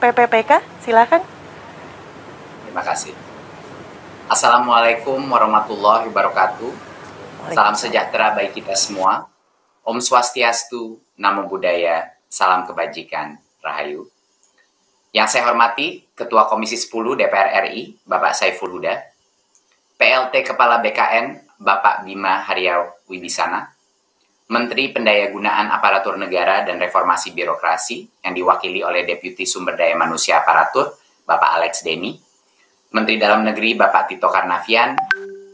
PPPK, silakan. Terima kasih. Assalamualaikum warahmatullahi wabarakatuh. Salam sejahtera bagi kita semua. Om Swastiastu, Namo Buddhaya, salam kebajikan, Rahayu. Yang saya hormati Ketua Komisi 10 DPR RI, Bapak Saiful Huda, PLT Kepala BKN, Bapak Bima Haryao Wibisana, Menteri Pendayagunaan Aparatur Negara dan Reformasi Birokrasi yang diwakili oleh Deputi Sumber Daya Manusia Aparatur, Bapak Alex Deni, Menteri Dalam Negeri Bapak Tito Karnavian,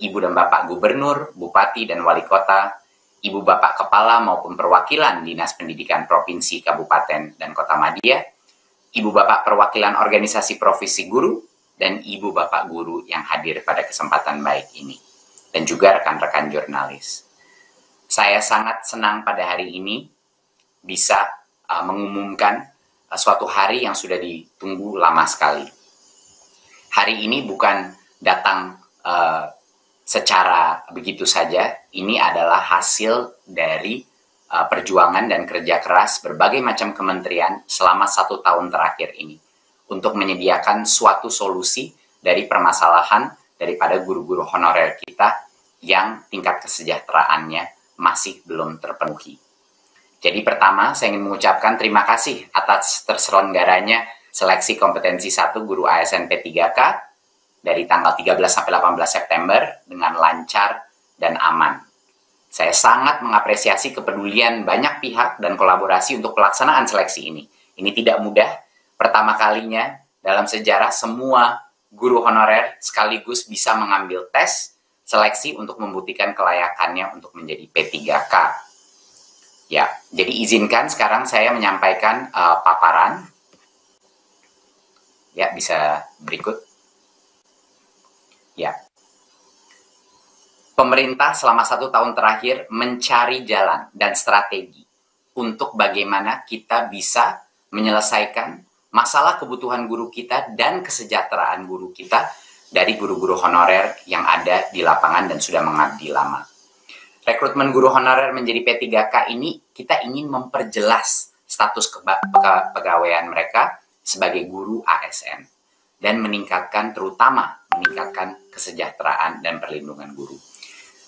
Ibu dan Bapak Gubernur, Bupati dan Wali Kota, Ibu Bapak Kepala maupun Perwakilan Dinas Pendidikan Provinsi, Kabupaten, dan Kota Madia, Ibu Bapak Perwakilan Organisasi Profesi Guru, dan Ibu Bapak Guru yang hadir pada kesempatan baik ini, dan juga rekan-rekan jurnalis. Saya sangat senang pada hari ini bisa mengumumkan suatu hari yang sudah ditunggu lama sekali. Hari ini bukan datang secara begitu saja, ini adalah hasil dari perjuangan dan kerja keras berbagai macam kementerian selama 1 tahun terakhir ini untuk menyediakan suatu solusi dari permasalahan daripada guru-guru honorer kita yang tingkat kesejahteraannya masih belum terpenuhi. Jadi pertama, saya ingin mengucapkan terima kasih atas terselenggaranya seleksi kompetensi 1 guru ASN P3K dari tanggal 13 sampai 18 September dengan lancar dan aman. Saya sangat mengapresiasi kepedulian banyak pihak dan kolaborasi untuk pelaksanaan seleksi ini. Ini tidak mudah, pertama kalinya dalam sejarah semua guru honorer sekaligus bisa mengambil tes seleksi untuk membuktikan kelayakannya untuk menjadi P3K. Ya, jadi izinkan sekarang saya menyampaikan paparan. Ya, bisa berikut. Ya. Pemerintah selama 1 tahun terakhir mencari jalan dan strategi untuk bagaimana kita bisa menyelesaikan masalah kebutuhan guru kita dan kesejahteraan guru kita dari guru-guru honorer yang ada di lapangan dan sudah mengabdi lama. Rekrutmen guru honorer menjadi P3K ini kita ingin memperjelas status kepegawaian mereka sebagai guru ASN dan terutama meningkatkan kesejahteraan dan perlindungan guru.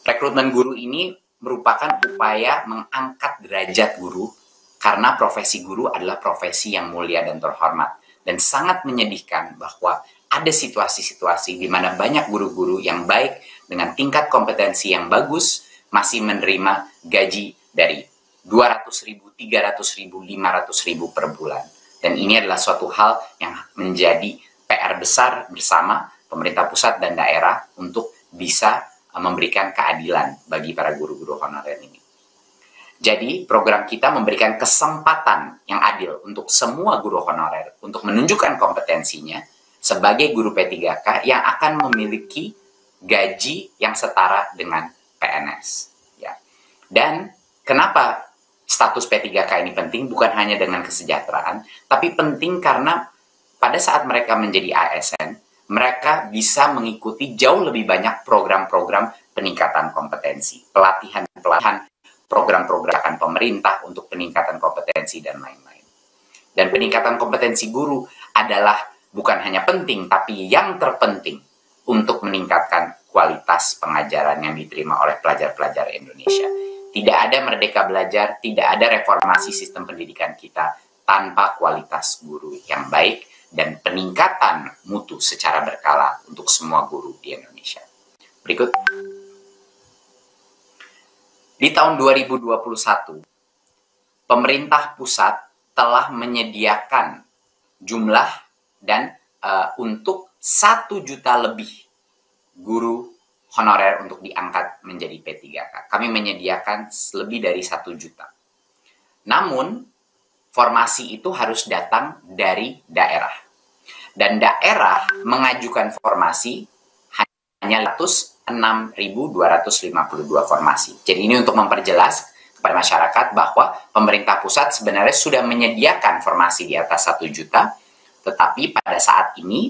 Rekrutmen guru ini merupakan upaya mengangkat derajat guru karena profesi guru adalah profesi yang mulia dan terhormat, dan sangat menyedihkan bahwa ada situasi-situasi di mana banyak guru-guru yang baik dengan tingkat kompetensi yang bagus masih menerima gaji dari 200.000, 300.000, 500.000 per bulan. Dan ini adalah suatu hal yang menjadi PR besar bersama pemerintah pusat dan daerah untuk bisa memberikan keadilan bagi para guru-guru honorer ini. Jadi program kita memberikan kesempatan yang adil untuk semua guru honorer untuk menunjukkan kompetensinya sebagai guru P3K yang akan memiliki gaji yang setara dengan PNS. Ya. Dan kenapa status P3K ini penting? Bukan hanya dengan kesejahteraan, tapi penting karena pada saat mereka menjadi ASN, mereka bisa mengikuti jauh lebih banyak program-program peningkatan kompetensi, pelatihan program-program pemerintah untuk peningkatan kompetensi dan lain-lain. Dan peningkatan kompetensi guru adalah bukan hanya penting, tapi yang terpenting untuk meningkatkan kualitas pengajaran yang diterima oleh pelajar-pelajar Indonesia. Tidak ada merdeka belajar, tidak ada reformasi sistem pendidikan kita tanpa kualitas guru yang baik dan peningkatan mutu secara berkala untuk semua guru di Indonesia. Berikut. Di tahun 2021, pemerintah pusat telah menyediakan jumlah dan untuk 1 juta lebih guru honorer untuk diangkat menjadi P3K. Kami menyediakan lebih dari 1 juta. Namun, formasi itu harus datang dari daerah. Dan daerah mengajukan formasi hanya 6.252 formasi. Jadi ini untuk memperjelas kepada masyarakat bahwa pemerintah pusat sebenarnya sudah menyediakan formasi di atas 1 juta, tetapi pada saat ini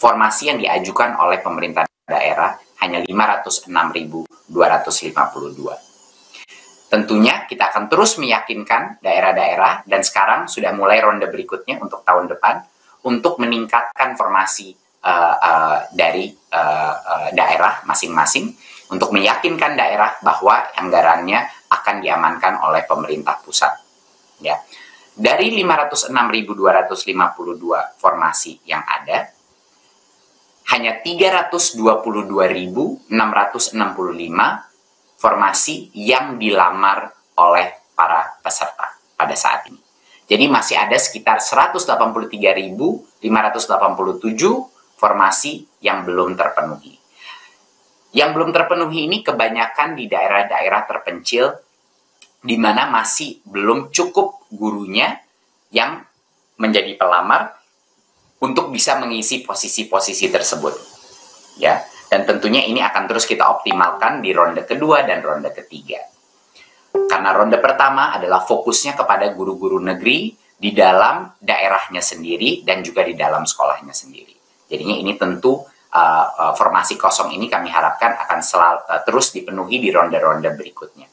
formasi yang diajukan oleh pemerintah daerah hanya 506.252. Tentunya kita akan terus meyakinkan daerah-daerah, dan sekarang sudah mulai ronde berikutnya untuk tahun depan, untuk meningkatkan formasi dari daerah masing-masing, untuk meyakinkan daerah bahwa anggarannya akan diamankan oleh pemerintah pusat. Ya. Dari 506.252 formasi yang ada, hanya 322.665 formasi yang dilamar oleh para peserta pada saat ini. Jadi masih ada sekitar 183.587 formasi yang belum terpenuhi. Yang belum terpenuhi ini kebanyakan di daerah-daerah terpencil, di mana masih belum cukup gurunya yang menjadi pelamar untuk bisa mengisi posisi-posisi tersebut. Ya. Dan tentunya ini akan terus kita optimalkan di ronde kedua dan ronde ketiga. Karena ronde pertama adalah fokusnya kepada guru-guru negeri di dalam daerahnya sendiri dan juga di dalam sekolahnya sendiri. Jadinya ini tentu formasi kosong ini kami harapkan akan terus dipenuhi di ronde-ronde berikutnya.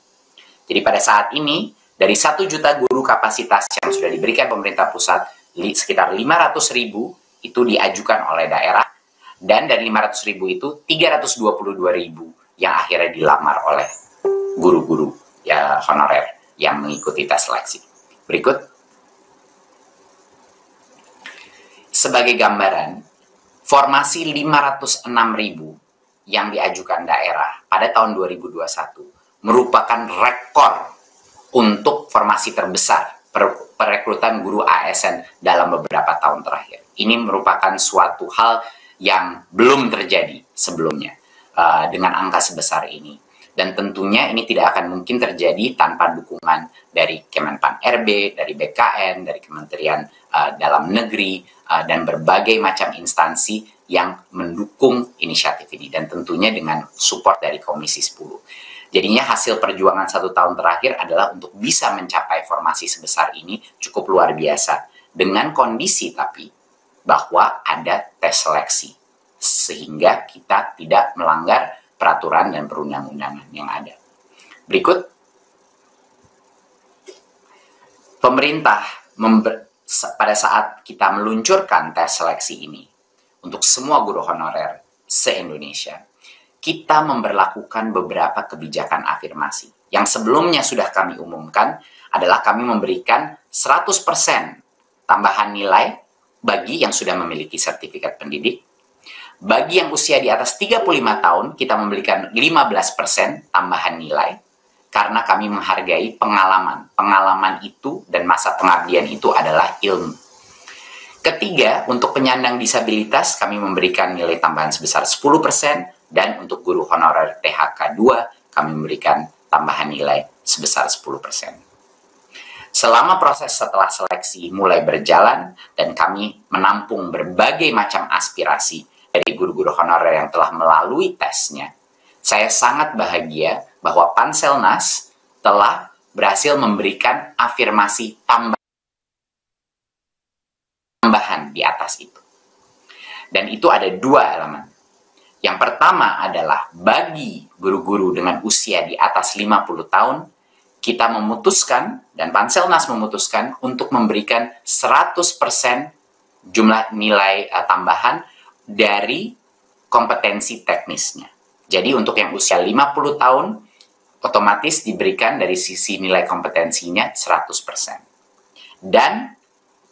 Jadi pada saat ini, dari 1 juta guru kapasitas yang sudah diberikan pemerintah pusat, sekitar 500.000 itu diajukan oleh daerah, dan dari 500.000 itu 322.000 yang akhirnya dilamar oleh guru-guru ya honorer yang mengikuti tes seleksi. Berikut. Sebagai gambaran, formasi 506.000 yang diajukan daerah pada tahun 2021 merupakan rekor untuk formasi terbesar perekrutan guru ASN dalam beberapa tahun terakhir. Ini merupakan suatu hal yang belum terjadi sebelumnya dengan angka sebesar ini. Dan tentunya ini tidak akan mungkin terjadi tanpa dukungan dari Kemenpan RB, dari BKN, dari Kementerian Dalam Negeri, dan berbagai macam instansi yang mendukung inisiatif ini. Dan tentunya dengan support dari Komisi 10. Jadinya hasil perjuangan 1 tahun terakhir adalah untuk bisa mencapai formasi sebesar ini cukup luar biasa. Dengan kondisi tapi bahwa ada tes seleksi, sehingga kita tidak melanggar peraturan dan perundang-undangan yang ada. Berikut, pemerintah pada saat kita meluncurkan tes seleksi ini untuk semua guru honorer se-Indonesia, kita memberlakukan beberapa kebijakan afirmasi. Yang sebelumnya sudah kami umumkan adalah kami memberikan 100% tambahan nilai bagi yang sudah memiliki sertifikat pendidik. Bagi yang usia di atas 35 tahun, kita memberikan 15% tambahan nilai karena kami menghargai pengalaman. Pengalaman itu dan masa pengabdian itu adalah ilmu. Ketiga, untuk penyandang disabilitas, kami memberikan nilai tambahan sebesar 10%, dan untuk guru honorer THK 2, kami memberikan tambahan nilai sebesar 10%. Selama proses setelah seleksi mulai berjalan dan kami menampung berbagai macam aspirasi dari guru-guru honorer yang telah melalui tesnya, saya sangat bahagia bahwa Panselnas telah berhasil memberikan afirmasi tambahan di atas itu. Dan itu ada 2 elemen. Yang pertama adalah bagi guru-guru dengan usia di atas 50 tahun, kita memutuskan, dan Panselnas memutuskan untuk memberikan 100% jumlah nilai tambahan dari kompetensi teknisnya. Jadi untuk yang usia 50 tahun, otomatis diberikan dari sisi nilai kompetensinya 100%. Dan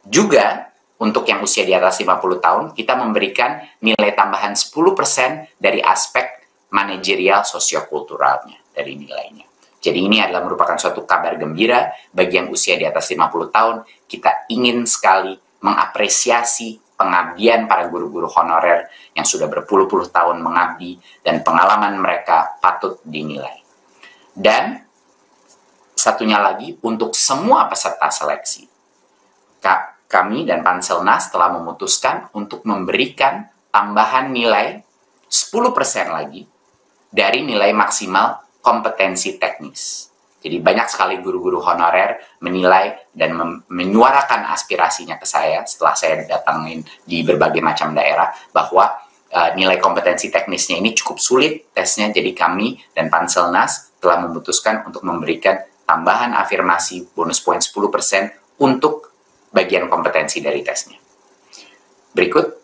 juga untuk yang usia di atas 50 tahun, kita memberikan nilai tambahan 10% dari aspek manajerial sosiokulturalnya dari nilainya. Jadi ini adalah merupakan suatu kabar gembira bagi yang usia di atas 50 tahun. Kita ingin sekali mengapresiasi pengabdian para guru-guru honorer yang sudah berpuluh-puluh tahun mengabdi dan pengalaman mereka patut dinilai. Dan satunya lagi, untuk semua peserta seleksi, kami dan Panselnas telah memutuskan untuk memberikan tambahan nilai 10% lagi dari nilai maksimal kompetensi teknis. Jadi banyak sekali guru-guru honorer menilai dan menyuarakan aspirasinya ke saya setelah saya datangin di berbagai macam daerah bahwa nilai kompetensi teknisnya ini cukup sulit tesnya. Jadi kami dan Panselnas telah memutuskan untuk memberikan tambahan afirmasi, bonus poin 10% untuk bagian kompetensi dari tesnya. Berikut.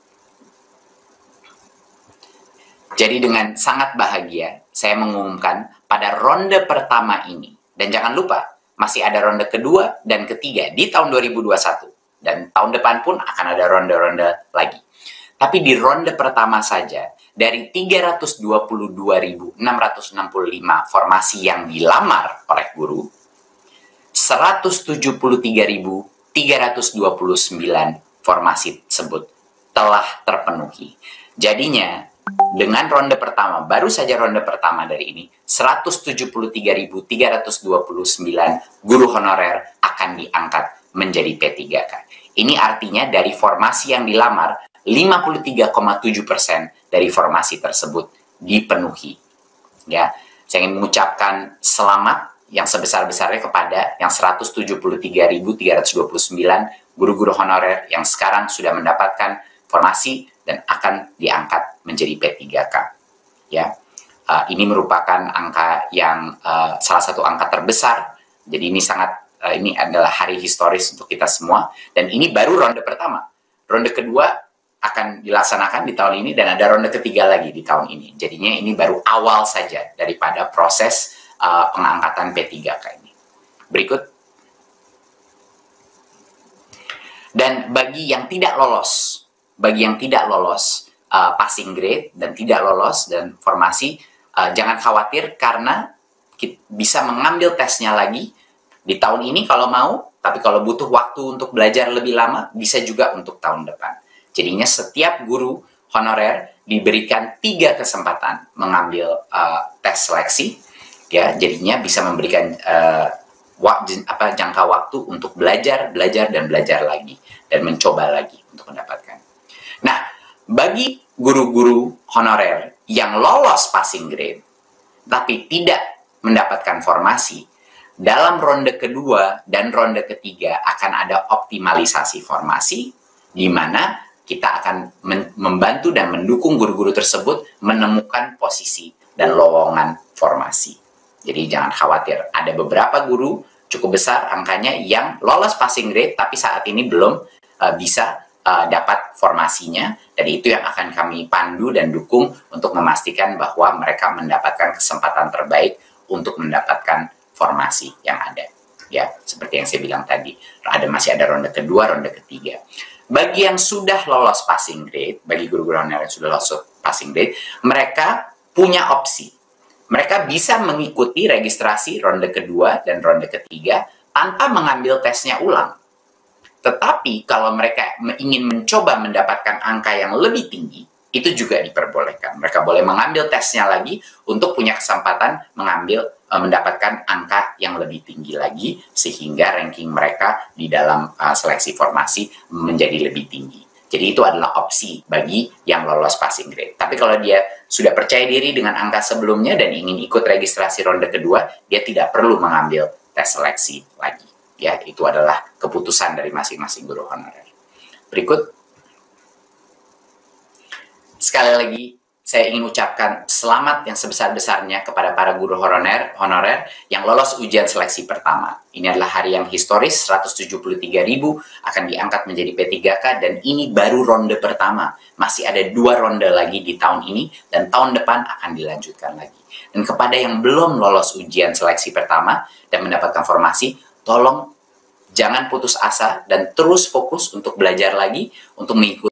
Jadi dengan sangat bahagia, saya mengumumkan pada ronde pertama ini, dan jangan lupa, masih ada ronde kedua dan ketiga di tahun 2021. Dan tahun depan pun akan ada ronde-ronde lagi. Tapi di ronde pertama saja, dari 322.665 formasi yang dilamar oleh guru, 173.329 formasi tersebut telah terpenuhi. Jadinya, dengan ronde pertama, baru saja ronde pertama dari ini, 173.329 guru honorer akan diangkat menjadi P3K. Ini artinya dari formasi yang dilamar, 53,7% dari formasi tersebut dipenuhi. Ya, saya ingin mengucapkan selamat yang sebesar-besarnya kepada yang 173.329 guru-guru honorer yang sekarang sudah mendapatkan formasi dan akan diangkat menjadi P3K. Ya, ini merupakan angka yang salah satu angka terbesar. Jadi ini adalah hari historis untuk kita semua, dan ini baru ronde pertama. Ronde kedua akan dilaksanakan di tahun ini, dan ada ronde ketiga lagi di tahun ini. Jadinya ini baru awal saja daripada proses pengangkatan P3K ini. Berikut. Dan bagi yang tidak lolos passing grade dan tidak lolos dan formasi, jangan khawatir karena kita bisa mengambil tesnya lagi di tahun ini kalau mau, tapi kalau butuh waktu untuk belajar lebih lama, bisa juga untuk tahun depan. Jadinya setiap guru honorer diberikan 3 kesempatan mengambil tes seleksi, ya. Jadinya bisa memberikan jangka waktu untuk belajar lagi, dan mencoba lagi untuk mendapatkan. Nah, bagi guru-guru honorer yang lolos passing grade, tapi tidak mendapatkan formasi, dalam ronde kedua dan ronde ketiga akan ada optimalisasi formasi, di mana kita akan membantu dan mendukung guru-guru tersebut menemukan posisi dan lowongan formasi. Jadi jangan khawatir, ada beberapa guru cukup besar angkanya yang lolos passing grade, tapi saat ini belum bisa dapat formasinya, dan itu yang akan kami pandu dan dukung untuk memastikan bahwa mereka mendapatkan kesempatan terbaik untuk mendapatkan formasi yang ada. Ya, seperti yang saya bilang tadi, masih ada ronde kedua, ronde ketiga. Bagi yang sudah lolos passing grade, bagi guru-guru honorer yang sudah lolos passing grade, mereka punya opsi. Mereka bisa mengikuti registrasi ronde kedua dan ronde ketiga tanpa mengambil tesnya ulang. Tetapi kalau mereka ingin mencoba mendapatkan angka yang lebih tinggi, itu juga diperbolehkan. Mereka boleh mengambil tesnya lagi untuk punya kesempatan mendapatkan angka yang lebih tinggi lagi, sehingga ranking mereka di dalam seleksi formasi menjadi lebih tinggi. Jadi itu adalah opsi bagi yang lolos passing grade. Tapi kalau dia sudah percaya diri dengan angka sebelumnya dan ingin ikut registrasi ronde kedua, dia tidak perlu mengambil tes seleksi lagi. Ya, itu adalah keputusan dari masing-masing guru honorer. Berikut. Sekali lagi, saya ingin ucapkan selamat yang sebesar-besarnya kepada para guru honorer yang lolos ujian seleksi pertama. Ini adalah hari yang historis, 173.000 akan diangkat menjadi P3K, dan ini baru ronde pertama. Masih ada 2 ronde lagi di tahun ini, dan tahun depan akan dilanjutkan lagi. Dan kepada yang belum lolos ujian seleksi pertama dan mendapatkan formasi, tolong jangan putus asa dan terus fokus untuk belajar lagi, untuk mengikuti